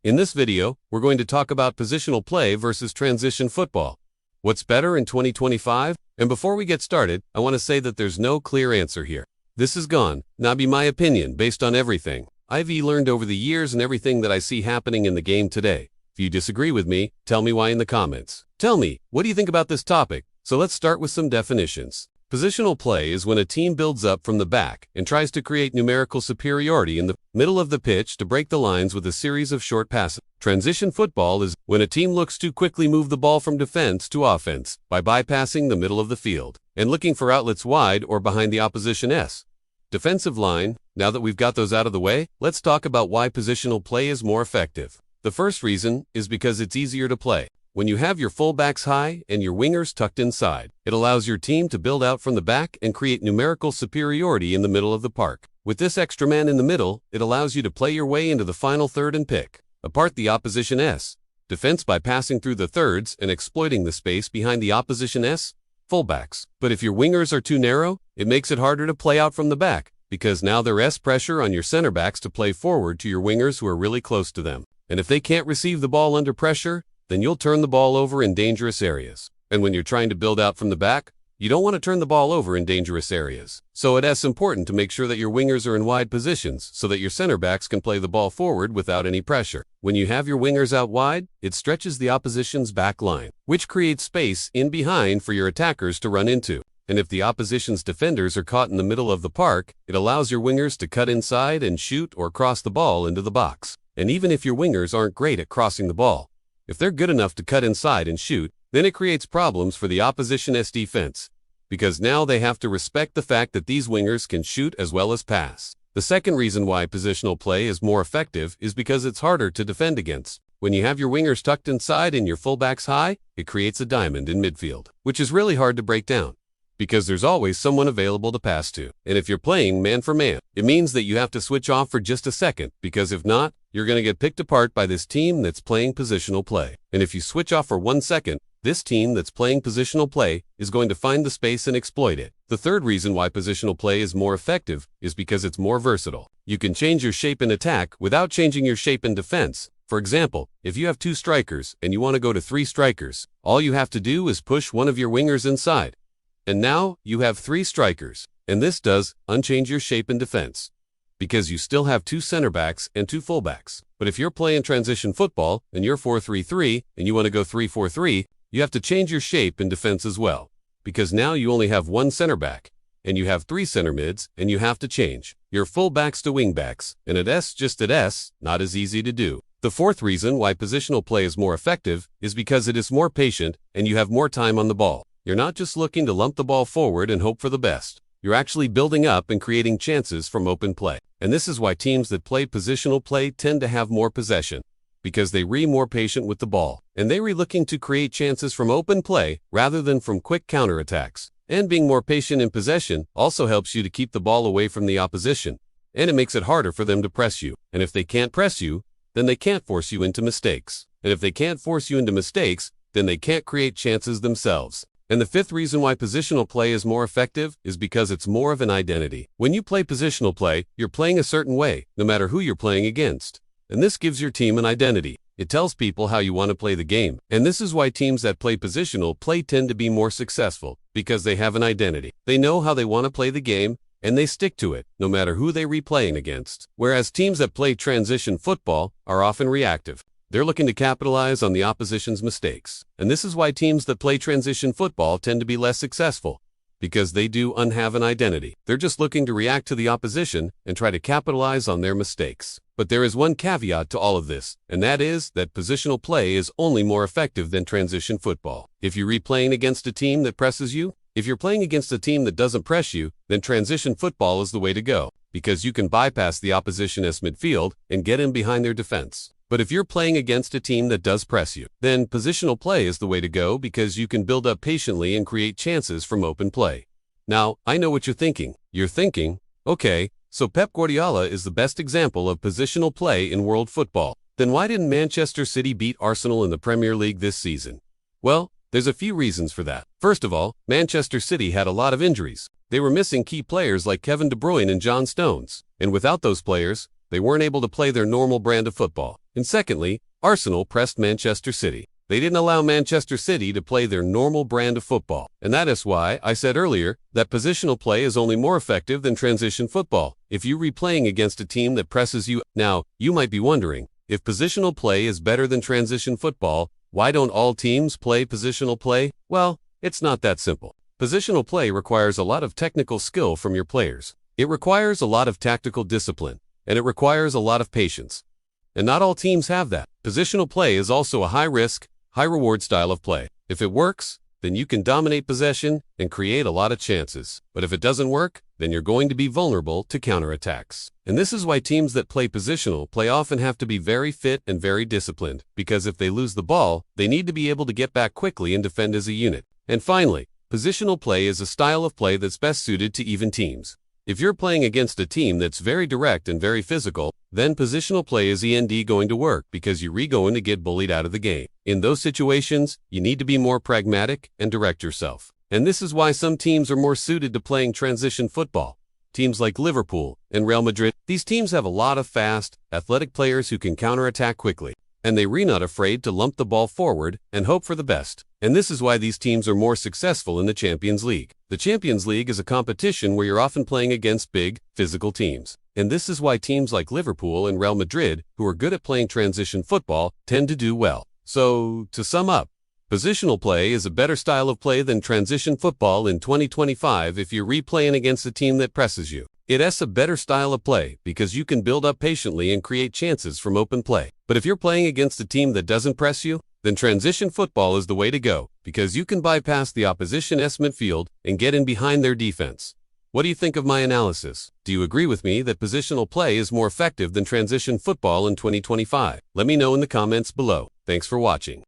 In this video, we're going to talk about positional play versus transition football. What's better in 2025? And before we get started, I want to say that there's no clear answer here. This is not be my opinion based on everything I've learned over the years and everything that I see happening in the game today. If you disagree with me, tell me why in the comments. Tell me, what do you think about this topic? So let's start with some definitions. Positional play is when a team builds up from the back and tries to create numerical superiority in the middle of the pitch to break the lines with a series of short passes. Transition football is when a team looks to quickly move the ball from defense to offense by bypassing the middle of the field and looking for outlets wide or behind the opposition's defensive line. Now that we've got those out of the way, let's talk about why positional play is more effective. The first reason is because it's easier to play. When you have your fullbacks high and your wingers tucked inside, it allows your team to build out from the back and create numerical superiority in the middle of the park. With this extra man in the middle, it allows you to play your way into the final third and pick apart the opposition's defense by passing through the thirds and exploiting the space behind the opposition's fullbacks. But if your wingers are too narrow, it makes it harder to play out from the back because now there's pressure on your center backs to play forward to your wingers who are really close to them. And if they can't receive the ball under pressure, then you'll turn the ball over in dangerous areas. And when you're trying to build out from the back, you don't want to turn the ball over in dangerous areas. So it's important to make sure that your wingers are in wide positions so that your center backs can play the ball forward without any pressure. When you have your wingers out wide, it stretches the opposition's back line, which creates space in behind for your attackers to run into. And if the opposition's defenders are caught in the middle of the park, it allows your wingers to cut inside and shoot or cross the ball into the box. And even if your wingers aren't great at crossing the ball, if they're good enough to cut inside and shoot, then it creates problems for the opposition's defense, because now they have to respect the fact that these wingers can shoot as well as pass. The second reason why positional play is more effective is because it's harder to defend against. When you have your wingers tucked inside and your fullbacks high, it creates a diamond in midfield, which is really hard to break down, because there's always someone available to pass to. And if you're playing man for man, it means that you have to switch off for just a second, because if not, you're going to get picked apart by this team that's playing positional play. And if you switch off for 1 second, this team that's playing positional play is going to find the space and exploit it. The third reason why positional play is more effective is because it's more versatile. You can change your shape in attack without changing your shape in defense. For example, if you have 2 strikers and you want to go to 3 strikers, all you have to do is push one of your wingers inside. And now you have 3 strikers. And this does unchange your shape in defense, because you still have 2 center backs and 2 fullbacks. But if you're playing transition football and you're 4-3-3 and you want to go 3-4-3, you have to change your shape in defense as well, because now you only have 1 center back and you have 3 center mids, and you have to change your fullbacks to wingbacks, and it's not as easy to do. The fourth reason why positional play is more effective is because it is more patient and you have more time on the ball. You're not just looking to lump the ball forward and hope for the best. You're actually building up and creating chances from open play. And this is why teams that play positional play tend to have more possession, because they more patient with the ball, and they looking to create chances from open play rather than from quick counterattacks. And being more patient in possession also helps you to keep the ball away from the opposition, and it makes it harder for them to press you. And if they can't press you, then they can't force you into mistakes. And if they can't force you into mistakes, then they can't create chances themselves. And the fifth reason why positional play is more effective is because it's more of an identity. When you play positional play, you're playing a certain way, no matter who you're playing against. And this gives your team an identity. It tells people how you want to play the game. And this is why teams that play positional play tend to be more successful, because they have an identity. They know how they want to play the game, and they stick to it, no matter who they're playing against. Whereas teams that play transition football are often reactive. They're looking to capitalize on the opposition's mistakes. And this is why teams that play transition football tend to be less successful, because they don't have an identity. They're just looking to react to the opposition and try to capitalize on their mistakes. But there is one caveat to all of this, and that is that positional play is only more effective than transition football. If you're playing against a team that presses you, if you're playing against a team that doesn't press you, then transition football is the way to go, because you can bypass the opposition's midfield and get in behind their defense. But if you're playing against a team that does press you, then positional play is the way to go, because you can build up patiently and create chances from open play. Now, I know what you're thinking. You're thinking, okay, so Pep Guardiola is the best example of positional play in world football. Then why didn't Manchester City beat Arsenal in the Premier League this season? Well, there's a few reasons for that. First of all, Manchester City had a lot of injuries. They were missing key players like Kevin De Bruyne and John Stones. And without those players, they weren't able to play their normal brand of football. And secondly, Arsenal pressed Manchester City. They didn't allow Manchester City to play their normal brand of football. And that is why I said earlier that positional play is only more effective than transition football if you're replaying against a team that presses you. Now, you might be wondering, if positional play is better than transition football, why don't all teams play positional play? Well, it's not that simple. Positional play requires a lot of technical skill from your players. It requires a lot of tactical discipline, and it requires a lot of patience. And not all teams have that. Positional play is also a high-risk, high-reward style of play. If it works, then you can dominate possession and create a lot of chances. But if it doesn't work, then you're going to be vulnerable to counterattacks. And this is why teams that play positional play often have to be very fit and very disciplined, because if they lose the ball, they need to be able to get back quickly and defend as a unit. And finally, positional play is a style of play that's best suited to even teams. If you're playing against a team that's very direct and very physical, then positional play is going to work because you're going to get bullied out of the game. In those situations, you need to be more pragmatic and direct yourself. And this is why some teams are more suited to playing transition football. Teams like Liverpool and Real Madrid, these teams have a lot of fast, athletic players who can counterattack quickly. And they're not afraid to lump the ball forward and hope for the best. And this is why these teams are more successful in the Champions League. The Champions League is a competition where you're often playing against big, physical teams. And this is why teams like Liverpool and Real Madrid, who are good at playing transition football, tend to do well. So, to sum up, positional play is a better style of play than transition football in 2025 if you're replaying against a team that presses you. It's a better style of play because you can build up patiently and create chances from open play. But if you're playing against a team that doesn't press you, then transition football is the way to go because you can bypass the opposition's midfield and get in behind their defense. What do you think of my analysis? Do you agree with me that positional play is more effective than transition football in 2025? Let me know in the comments below. Thanks for watching.